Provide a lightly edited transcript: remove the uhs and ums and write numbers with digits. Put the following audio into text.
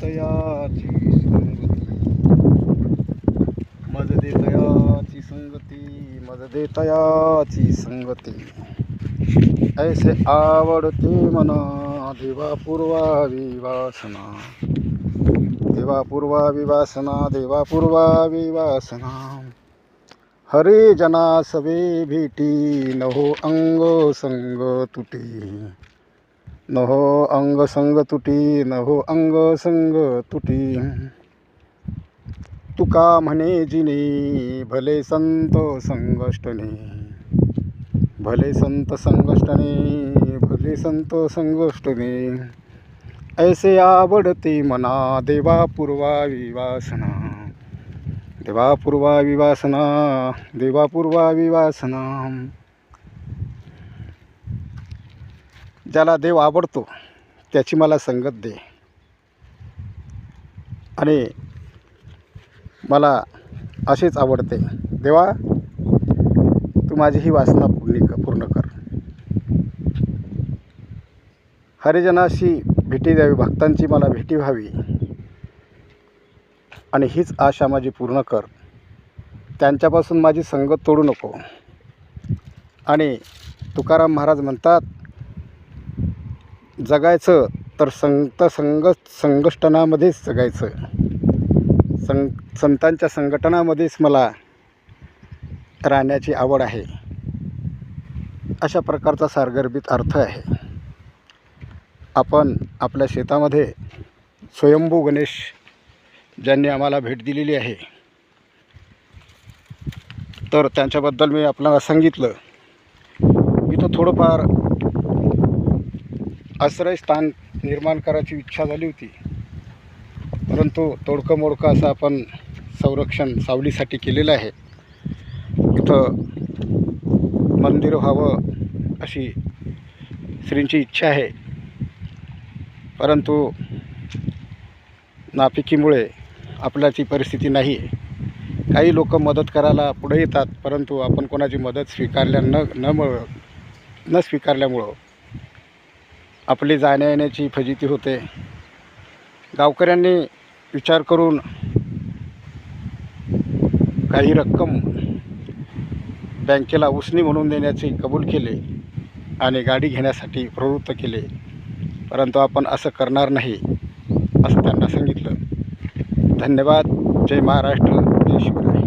देतयाची संगती, मज देतयाची संगती, मज देतयाची संगती. ऐसे आवडते मना देवा पूर्वावी वासना, देवा पूर्वावी वासना, देवा पूर्वावी वासना. हरे जना सवे भेटी, नहो अंग संग तुटी, नहो अंग संग तुटी, नहो अंग संग तुटी. तुका म्हणे जिने भले संत संगष्टने, भले संत संगष्टने, भले संत संगष्टने. ऐसे आवडते मना देवा पूर्वावी वासना, देवा पूर्वावी वासना, देवा पूर्वावी वासना. ज्याला देव आवडतो त्याची मला संगत दे, आणि मला असेच आवडते. देवा, तू माझी ही वासना पूर्ण कर. हरिजनाशी भेटी द्यावी, भक्तांची मला भेटी व्हावी, आणि हीच आशा माझी पूर्ण कर. त्यांच्यापासून माझी संगत तोडू नको. आणि तुकाराम महाराज म्हणतात, जगायचं तर संघटनामध्येच जगायचं, संतांच्या संघटनामध्येच मला राहण्याची आवड आहे. अशा प्रकारचा सारगर्भित अर्थ आहे. आपण आपल्या शेतामध्ये स्वयंभू गणेश ज्यांनी आम्हाला भेट दिलेली आहे, तर त्यांच्याबद्दल मी आपल्याला सांगितलं. इथं थोडंफार आश्रयस्थान निर्माण करायची इच्छा झाली होती, परंतु तोडकं मोडकं असं आपण संरक्षण सावलीसाठी केलेलं आहे. इथं मंदिर व्हावं अशी श्रींची इच्छा आहे, परंतु नापिकीमुळे आपल्या ती परिस्थिती नाही आहे. काही लोक मदत करायला पुढे येतात, परंतु आपण कोणाची मदत न स्वीकारल्यामुळं आपली जाण्या येण्याची फजिती होते. गावकऱ्यांनी विचार करून काही रक्कम बँकेला उसनी म्हणून देण्याचे कबूल केले आणि गाडी घेण्यासाठी प्रवृत्त केले, परंतु आपण असं करणार नाही असं त्यांना सांगितलं. धन्यवाद. जय महाराष्ट्र, जय शिवराय.